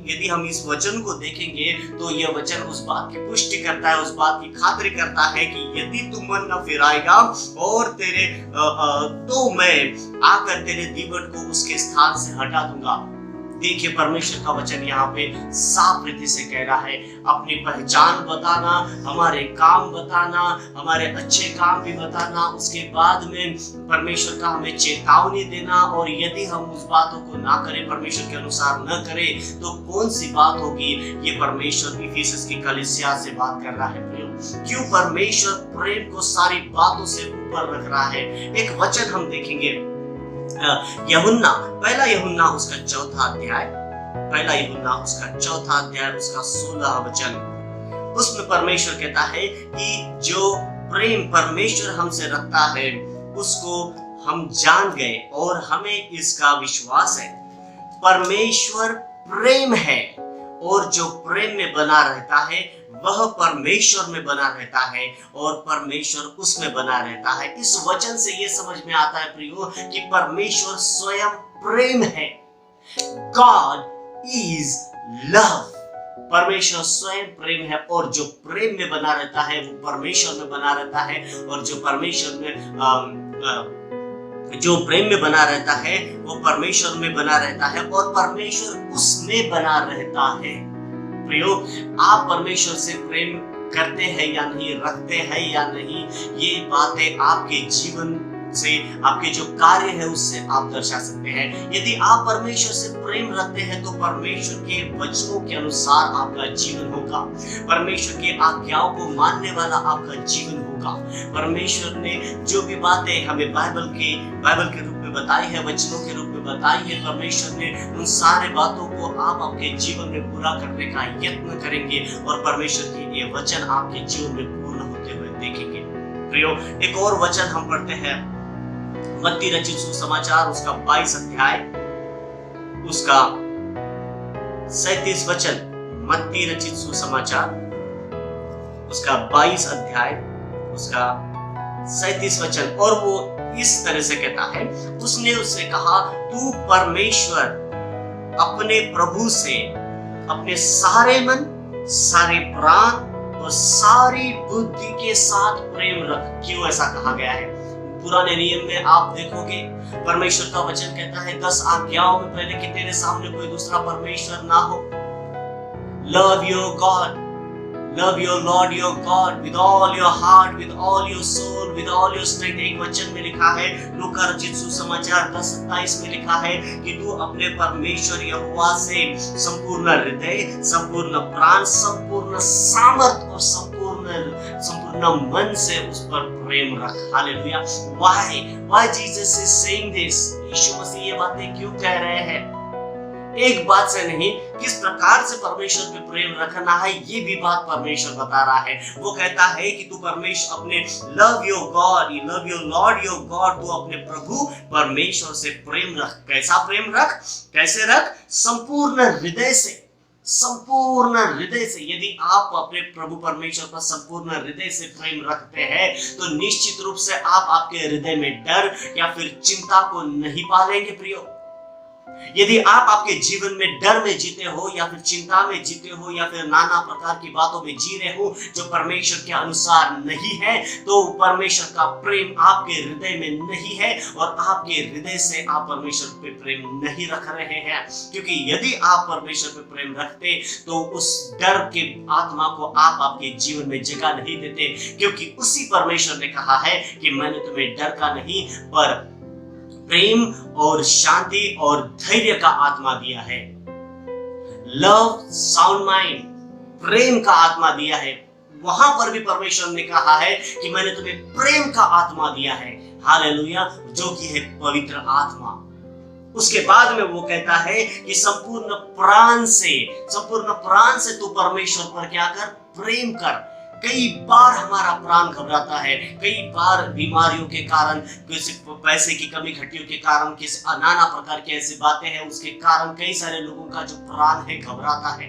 यदि हम इस वचन को देखेंगे तो यह वचन उस बात की पुष्टि करता है, उस बात की खातिर करता है कि यदि तू मन न फिराएगा और तेरे तो मैं आकर तेरे दीवट को उसके स्थान से हटा दूंगा। देखिए परमेश्वर का वचन यहाँ पे साफ रीति से कह रहा है, अपनी पहचान बताना, हमारे काम बताना, हमारे अच्छे काम भी बताना, उसके बाद में परमेश्वर का हमें चेतावनी देना, और यदि हम उस बातों को ना करें, परमेश्वर के अनुसार न करें तो कौन सी बात होगी? ये परमेश्वर इफिसस की कलीसिया से बात कर रहा है प्रियो। क्यों परमेश्वर प्रेम को सारी बातों से ऊपर रख रहा है? एक वचन हम देखेंगे, यूहन्ना, पहला यूहन्ना उसका चौथा अध्याय, उसका 16 वचन। उसमें परमेश्वर कहता है कि जो प्रेम परमेश्वर हमसे रखता है उसको हम जान गए और हमें इसका विश्वास है। परमेश्वर प्रेम है और जो प्रेम में बना रहता है वह परमेश्वर में बना रहता है और परमेश्वर उसमें बना रहता है। इस वचन से यह समझ में आता है प्रियो कि परमेश्वर स्वयं प्रेम है। God is love। परमेश्वर स्वयं प्रेम है और जो प्रेम में बना रहता है वो परमेश्वर में बना रहता है, और जो परमेश्वर में जो प्रेम में बना रहता है वो परमेश्वर में बना रहता है और परमेश्वर उसमें बना रहता है। प्रियो, आप परमेश्वर से प्रेम करते हैं या नहीं, रखते हैं या नहीं, ये बातें आपके जीवन से, आपके जो कार्य है उससे आप दर्शा सकते हैं। यदि आप परमेश्वर से प्रेम रखते हैं तो परमेश्वर के वचनों के अनुसार आपका जीवन होगा, परमेश्वर की आज्ञाओं को मानने वाला आपका जीवन होगा। परमेश्वर ने जो भी बातें हमें बाइबल के रूप में बताई है, वचनों के रूप में बताई है, परमेश्वर ने उन सारे बातों को आप आपके जीवन में पूरा करने का यत्न करेंगे और परमेश्वर के ये वचन आपके जीवन में पूर्ण होते हुए देखेंगे। प्रियो, एक और वचन हम पढ़ते हैं, मत्ती रचित सुसमाचार उसका 22 अध्याय उसका 37 वचन। मत्ती रचित सुसमाचार उसका 22 अध्याय उसका 37 वचन, और वो इस तरह से कहता है, उसने उससे कहा, तू परमेश्वर अपने प्रभु से अपने सारे मन, सारे प्राण और सारी बुद्धि के साथ प्रेम रख। क्यों ऐसा कहा गया है? पुराने नियम में आप देखोगे परमेश्वर का वचन कहता है 10 आज्ञाओं में पहले कि तेरे सामने कोई दूसरा परमेश्वर ना हो। Love your God, love your Lord your God with all your heart, with all your soul, with all your strength। एक वचन में लिखा है, लूका रचित सुसमाचार 10:27 में लिखा है कि तू अपने परमेश्वर यहोवा से संपूर्ण हृदय, संपूर्ण प्राण, संपूर्ण सामर्थ और संपूर्ण संपूर्ण मन से उस पर प्रेम रख। Hallelujah. Why Jesus is saying this? यीशु मसीह ये बातें क्यों कह रहे हैं? एक बात से नहीं, किस प्रकार से परमेश्वर पे प्रेम रखना है ये भी बात परमेश्वर बता रहा है। वो कहता है कि तू परमेश्वर अपने love your God, you love your Lord your God, तू अपने प्रभु परमेश्वर से प्रेम रख। कैसा प्रेम रख? कैसे रख? संपूर्ण हृदय से, संपूर्ण हृदय से। यदि आप अपने प्रभु परमेश्वर पर संपूर्ण हृदय से प्रेम रखते हैं तो निश्चित रूप से आप आपके हृदय में डर या फिर चिंता को नहीं पालेंगे प्रियो। यदि आप आपके जीवन में डर में जीते हो या फिर चिंता में जीते हो या फिर नाना प्रकार की बातों में जी रहे हो जो परमेश्वर के अनुसार नहीं है, तो परमेश्वर का प्रेम आपके हृदय में नहीं है और आपके हृदय से आप परमेश्वर पे प्रेम नहीं रख रहे हैं। क्योंकि यदि आप परमेश्वर पे प्रेम रखते तो उस डर के आत्मा को आप आपके जीवन में जगह नहीं देते, क्योंकि उसी परमेश्वर ने कहा है कि मैंने तुम्हें डर का नहीं पर प्रेम और शांति और धैर्य का आत्मा दिया है। लव, साउंड माइंड, प्रेम का आत्मा दिया है। वहां पर भी परमेश्वर ने कहा है कि मैंने तुम्हें प्रेम का आत्मा दिया है। हालेलुया, जो कि है पवित्र आत्मा। उसके बाद में वो कहता है कि संपूर्ण प्राण से तू परमेश्वर पर क्या कर? प्रेम कर। कई बार हमारा प्राण घबराता है, कई बार बीमारियों के कारण, किसी पैसे की कमी घटियों के कारण, किसी नाना प्रकार की ऐसी बातें हैं, उसके कारण कई सारे लोगों का जो प्राण है घबराता है।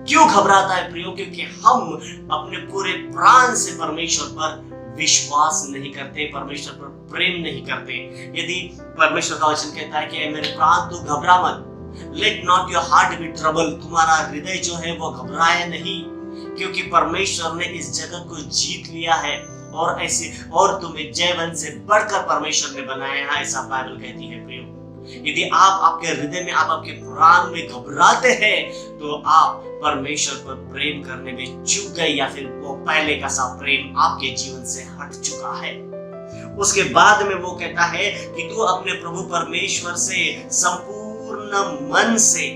क्यों घबराता है प्रियो? क्योंकि हम अपने पूरे प्राण से परमेश्वर पर विश्वास नहीं करते, परमेश्वर पर प्रेम नहीं करते। यदि परमेश्वर का वचन कहता है कि मेरे प्राण तू घबरा मत, let not your heart be trouble, तुम्हारा हृदय जो है वो घबराए नहीं, क्योंकि परमेश्वर ने इस जगत को जीत लिया है और तुम्हें जयवंत से बढ़कर परमेश्वर ने बनाया है, ऐसा बाइबल कहती है प्रियो। यदि आप आपके हृदय में, आप आपके प्राण में घबराते हैं तो आप परमेश्वर पर प्रेम करने में चूक गए या फिर वो पहले का सा प्रेम आपके जीवन से हट चुका है। उसके बाद में वो कहता है कि तू अपने प्रभु परमेश्वर से संपूर्ण मन से,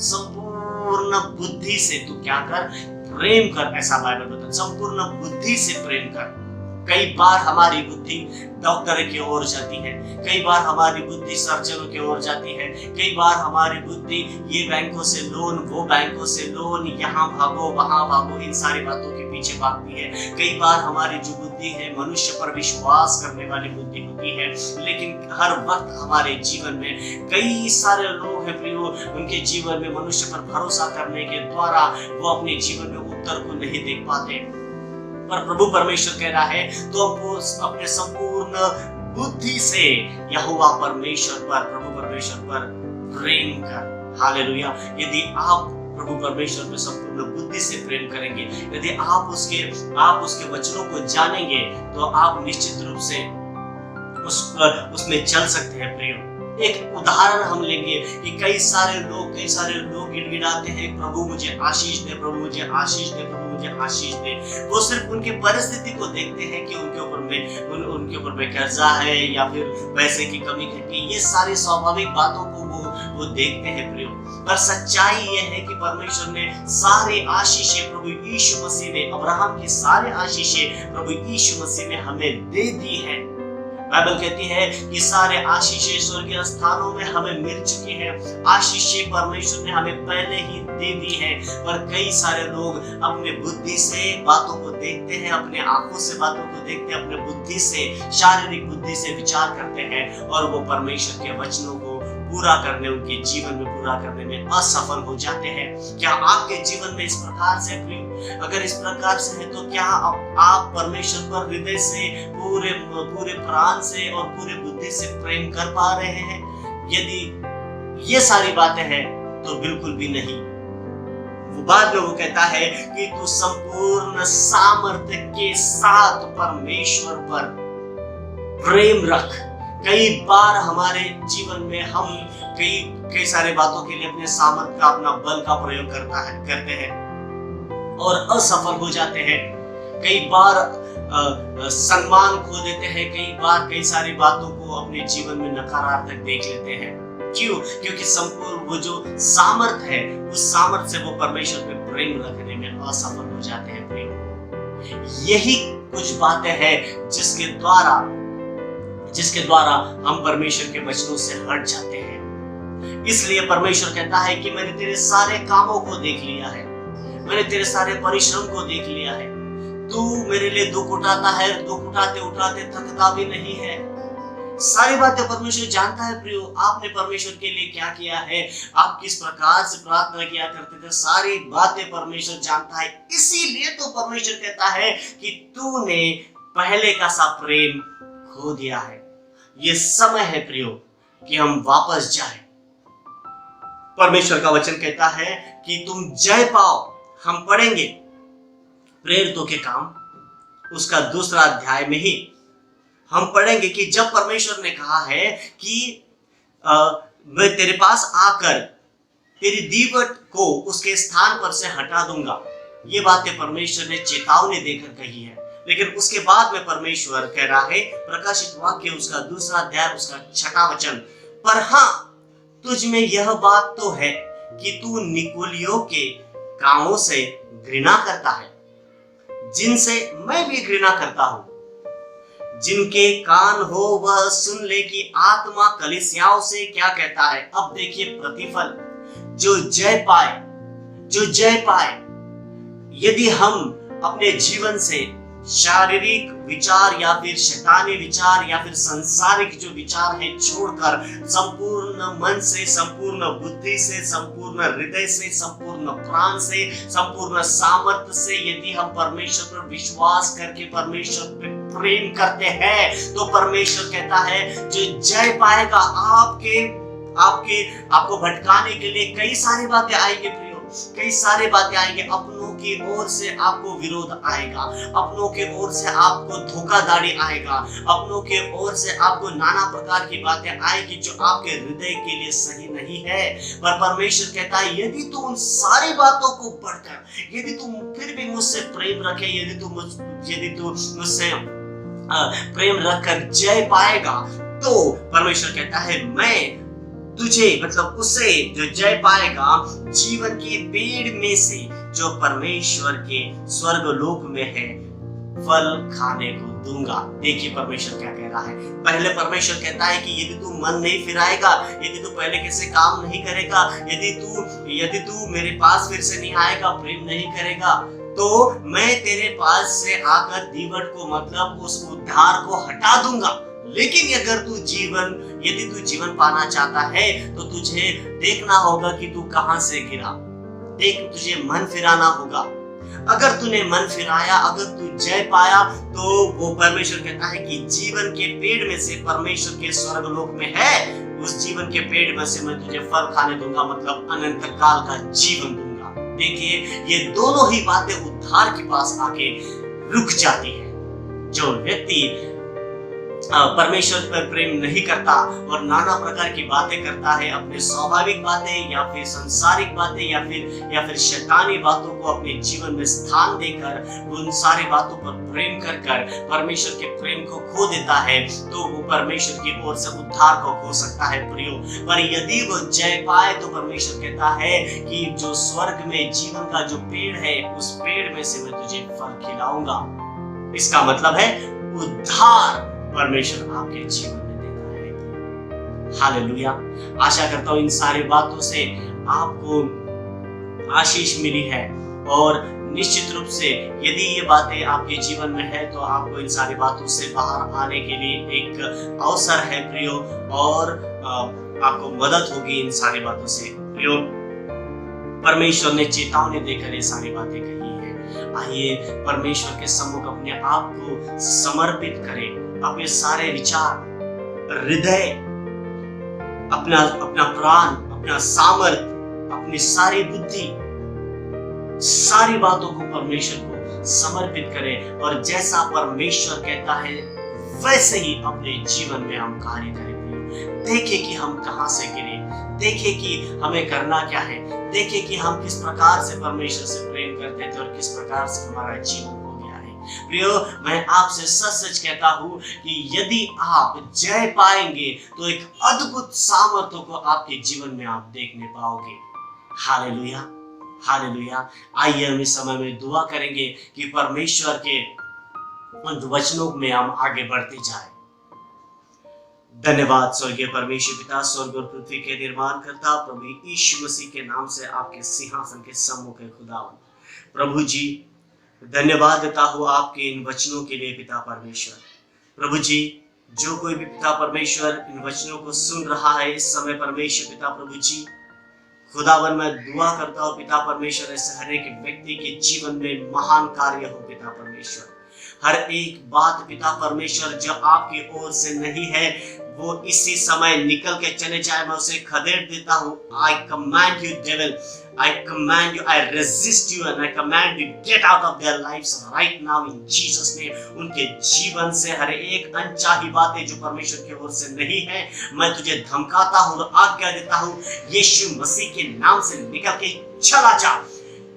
संपूर्ण बुद्धि से तू क्या कर? प्रेम कर। ऐसा बाइबल बताता है, संपूर्ण बुद्धि से प्रेम कर। कई बार हमारी बुद्धि डॉक्टर की ओर जाती है, कई बार हमारी बुद्धि सर्जनों की ओर जाती है, कई बार हमारी बुद्धि ये बैंकों से लोन, वो बैंकों से लोन, यहाँ भागो वहां भागो, इन सारी बातों के पीछे भागती है। कई बार हमारी जो बुद्धि है मनुष्य पर विश्वास करने वाली बुद्धि होती है, लेकिन हर वक्त हमारे जीवन में कई सारे लोग हैं प्रियो, उनके जीवन में मनुष्य पर भरोसा करने के द्वारा वो अपने जीवन में उत्तर को नहीं देख पाते। पर प्रभु परमेश्वर कह रहा है तो हमको अपने संपूर्ण बुद्धि से यहोवा परमेश्वर पर, प्रभु परमेश्वर पर प्रेम कर। हालेलुया। यदि आप प्रभु परमेश्वर में संपूर्ण बुद्धि से प्रेम करेंगे, यदि आप उसके वचनों को जानेंगे, तो आप निश्चित रूप से उसमें चल सकते हैं प्रियो। एक उदाहरण हम लेंगे कि कई सारे लोग गिड़गिड़ाते हैं, प्रभु मुझे आशीष दे, प्रभु मुझे आशीष दे, प्रभु मुझे आशीष दे। वो सिर्फ उनकी परिस्थिति को देखते हैं कि उनके ऊपर में कर्जा है या फिर पैसे की कमी घटी, ये सारी स्वाभाविक बातों को वो देखते हैं प्रियो। पर सच्चाई ये है कि परमेश्वर ने सारे आशीषें प्रभु यीशु मसीह में, अब्राहम की सारे आशीषें प्रभु यीशु मसीह में हमें दे दी है। बाइबल कहती है कि सारे आशीषें स्वर्गीय स्थानों में हमें मिल चुकी हैं, आशीषें परमेश्वर ने हमें पहले ही दे दी है। पर कई सारे लोग अपने बुद्धि से बातों को देखते हैं, अपने आंखों से बातों को देखते हैं, अपने बुद्धि से, शारीरिक बुद्धि से विचार करते हैं और वो परमेश्वर के वचनों को पूरा करने, उनके जीवन में पूरा करने में असफल हो जाते हैं। क्या आपके जीवन में इस प्रकार से? अगर इस प्रकार से है तो क्या आप परमेश्वर पर हृदय से, पूरे प्राण से और पूरे बुद्धि से प्रेम कर पा रहे हैं? यदि ये सारी बातें हैं तो बिल्कुल भी नहीं। वो बाद में वो कहता है कि तू संपूर्ण सामर्थ्य के साथ परमेश्वर पर प्रेम रख। कई बार हमारे जीवन में हम कई सारे बातों के लिए अपने सामर्थ्य का, अपना बल का प्रयोग करते हैं और असफल हो जाते हैं। कई बार सम्मान खो देते हैं, कई बार कई सारी बातों को अपने जीवन में नकारात्मक देख लेते हैं। क्यों? क्योंकि संपूर्ण वो जो सामर्थ्य है, उस सामर्थ्य से वो परमेश्वर पे प्रेम रखने में असफल हो जाते हैं प्रेम। यही कुछ बातें हैं जिसके द्वारा हम परमेश्वर के वचनों से हट जाते हैं। इसलिए परमेश्वर कहता है कि मैंने तेरे सारे कामों को देख लिया है, मैंने तेरे सारे परिश्रम को देख लिया है। तू मेरे लिए दुख उठाता है, दुख उठाते उठाते थकता भी नहीं है। सारी बातें परमेश्वर जानता है। प्रियो, आपने परमेश्वर के लिए क्या किया है, आप किस प्रकार से प्रार्थना किया करते थे, सारी बातें परमेश्वर जानता है। इसीलिए तो परमेश्वर कहता है कि तूने पहले का सा प्रेम खो दिया है। ये समय है प्रियो कि हम वापस जाएं। परमेश्वर का वचन कहता है कि तुम जय पाओ। हम पढ़ेंगे प्रेरितों के काम उसका 2 अध्याय में ही हम पढ़ेंगे कि जब परमेश्वर ने कहा है कि मैं तेरे पास आकर तेरी दीवट को उसके स्थान पर से हटा दूंगा। ये बातें परमेश्वर ने चेतावनी देकर कही है। लेकिन उसके बाद में परमेश्वर कह रहा है, प्रकाशित वाक्य उसका 2 अध्याय उसका 6 वचन, पर हाँ तुझ में यह बात तो है कि तू निकोलियों के कामों से घृणा करता है, जिनसे मैं भी घृणा करता हूं। जिनके कान हो वह सुन ले कि आत्मा कलीसियाओं से क्या कहता है। अब देखिए प्रतिफल, जो जय पाए। यदि हम अपने जीवन से शारीरिक विचार या फिर शैतानी विचार या फिर सांसारिक जो विचार है छोड़कर संपूर्ण मन से, संपूर्ण बुद्धि से, संपूर्ण हृदय से, संपूर्ण प्राण से, संपूर्ण सामर्थ्य से यदि हम परमेश्वर पर विश्वास करके परमेश्वर पर प्रेम करते हैं तो परमेश्वर कहता है जो जय पाएगा। आपको भटकाने के लिए कई सारी बातें आएंगे प्रियो, कई सारी बातें आएंगे। अपनों की ओर से आपको विरोध आएगा, अपनों के ओर से आपको धोखाधड़ी आएगा, अपनों के ओर से आपको नाना प्रकार की बातें आएगी जो आपके हृदय के लिए सही नहीं है। पर परमेश्वर कहता है यदि तू उन सारी बातों को बढ़कर, यदि तू फिर भी मुझसे प्रेम रखे, यदि तू मुझसे प्रेम रखकर जय पाएगा, तो परमेश्वर कहता है मैं तुझे, मतलब उसे जो जय पाएगा, जीवन के पेड़ में से जो परमेश्वर के स्वर्ग लोक में है फल खाने को दूंगा। देखिए परमेश्वर क्या कह रहा है। पहले परमेश्वर कहता है कि यदि तू मन नहीं फिराएगा, यदि तू पहले कैसे काम नहीं करेगा, यदि तू मेरे पास फिर से नहीं आएगा, प्रेम नहीं करेगा, तो मैं तेरे पास से आकर दीवट को, मतलब उस उद्धार को हटा दूंगा। लेकिन यदि तू जीवन पाना चाहता है तो तुझे देखना होगा कि तू कहां से गिरा। तुझे मन फिराना होगा। अगर तूने मन फिराया, अगर तू जय पाया, तो वो परमेश्वर कहता है कि जीवन के पेड़ में से, परमेश्वर के स्वर्गलोक में है, उस जीवन के पेड़ में से मैं तुझे फल खाने दूंगा, मतलब अनंत काल का जीवन दूंगा। देखिए ये दोनों ही बातें उद्धार के पास आके रुक जाती है। जो व्यक्ति परमेश्वर पर प्रेम नहीं करता और नाना प्रकार की बातें करता है, अपने स्वाभाविक बातें या फिर सांसारिक बातें या फिर शैतानी बातों को अपने जीवन में स्थान देकर उन सारी बातों पर प्रेम कर परमेश्वर के प्रेम को खो देता है, तो वो परमेश्वर की ओर से उद्धार को खो सकता है प्रियो। पर यदि वो जय पाए तो परमेश्वर कहता है कि जो स्वर्ग में जीवन का जो पेड़ है, उस पेड़ में से मैं तुझे फल खिलाऊंगा। इसका मतलब है उद्धार परमेश्वर आपके जीवन में देता है। हालेलुया। आशा करता हूं इन सारी बातों से आपको आशीष मिली है, और निश्चित रूप से यदि ये बातें आपके जीवन में है तो आपको इन सारी बातों से बाहर आने के लिए एक अवसर है प्रियो, और आपको मदद होगी इन सारी बातों से प्रियो। परमेश्वर ने चेतावनी देकर ये सारी बातें कही है। आइए परमेश्वर के सम्मुख अपने आप को समर्पित करें, अपने सारे विचार, हृदय, अपना प्राण, अपना सामर्थ्य, अपनी सारी बुद्धि, सारी बातों को परमेश्वर को समर्पित करें, और जैसा परमेश्वर कहता है वैसे ही अपने जीवन में हम कार्य करें। देखें कि हम कहां से गिरे, देखें कि हमें करना क्या है, देखें कि हम किस प्रकार से परमेश्वर से प्रेम करते थे और किस प्रकार से हमारा जीवन हो गया है। प्रियो, मैं आपसे सच सच कहता हूं कि यदि आप जय पाएंगे तो एक अद्भुत सामर्थ्य को आपके जीवन में आप देखने पाओगे। Hallelujah, hallelujah. आइए हम इस समय में दुआ करेंगे कि परमेश्वर के उन वचनों में हम आगे बढ़ते जाएं। धन्यवाद स्वर्गीय परमेश्वर पिता, स्वर्ग और पृथ्वी के निर्माण करता प्रभु यीशु मसीह के नाम से आपके सिंहासन के सम्मुख है खुदावन। प्रभु जी, धन्यवाद देता हूँ आपके इन वचनों के लिए पिता परमेश्वर। प्रभु जी, जो कोई भी पिता परमेश्वर इन वचनों को सुन रहा है इस समय परमेश्वर पिता प्रभु जी, खुदावन मैं दुआ करता हूँ पिता परमेश्वर, ऐसे हर एक व्यक्ति के जीवन में महान कार्य हो पिता परमेश्वर। हर एक बात पिता परमेश्वर जो आपकी ओर से नहीं है वो इसी समय निकल के चले जाए, मैं उसे खदेड़ देता हूँ। आई command you devil, I command you, I resist you and I command you get out of their lives right now in Jesus name। उनके जीवन से हर एक अनचाही बातें जो परमेश्वर की ओर से नहीं है, मैं तुझे धमकाता हूँ और आज्ञा देता हूँ यीशु मसीह के नाम से निकल के चला जा।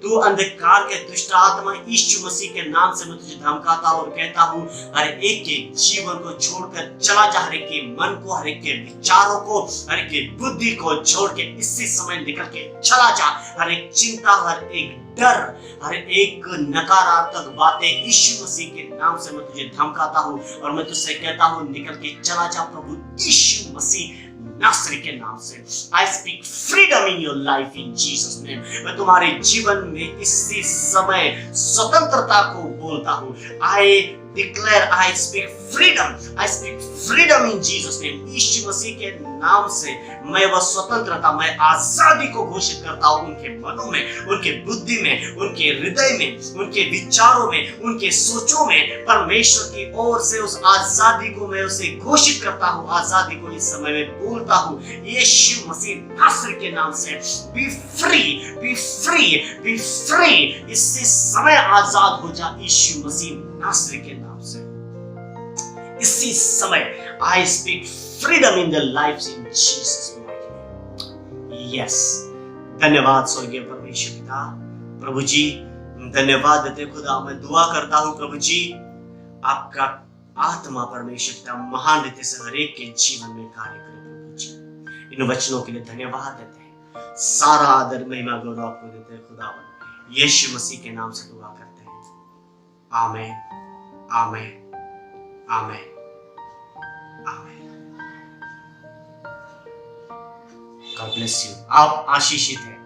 तू अंधकार के दुष्ट आत्मा, यीशु मसीह के नाम से मैं तुझे धमकाता हूँ और कहता हूँ हर एक के जीवन को छोड़कर चला जा, हर एक के मन को, हर एक के विचारों को, हर एक के बुद्धि को छोड़ के इसी समय निकल के चला जा। हर एक चिंता, हर एक डर, हर एक नकारात्मक बातें यीशु मसीह के नाम से मैं तुझे धमकाता हूँ और मैं तुझसे कहता हूँ निकल के चला जा प्रभु यीशु मसीह नासरी के नाम से। I speak freedom in your life in Jesus name। मैं तुम्हारे जीवन में इसी समय स्वतंत्रता को बोलता हूँ। I declare, I speak freedom, I speak freedom in Jesus name। यीशु मसीह के नाम से मैं वह स्वतंत्रता, मैं आजादी को घोषित करता हूँ उनके मनों में, उनके बुद्धि में, उनके हृदय में, उनके विचारों में, उनके सोचों में। परमेश्वर की ओर से उस आजादी को मैं उसे घोषित करता हूँ, आजादी को इस समय में बोलता हूँ यीशु मसीह नासरी के नाम से। B free, B free, B free. इसी समय आजाद हो जा यीशु मसीह नासरी के नाम से। इसी समय I speak freedom in their lives in Jesus mighty name। Yes। धन्यवाद स्वर्गीय परमेश्वर पिता। प्रभु जी, धन्यवाद देते खुदा, मैं दुआ करता हूँ प्रभु जी आपका आत्मा परमेश्वर पिता महान रीति से हर एक के जीवन में कार्य करे प्रभु जी। इन वचनों के लिए धन्यवाद देते हैं, सारा आदर महिमा गौरव आपको देते हैं खुदावन, यीशु मसीह के नाम से दुआ करते हैं। आमीन, आमीन, आमीन, आमीन। God bless you। आप आशीषित हैं।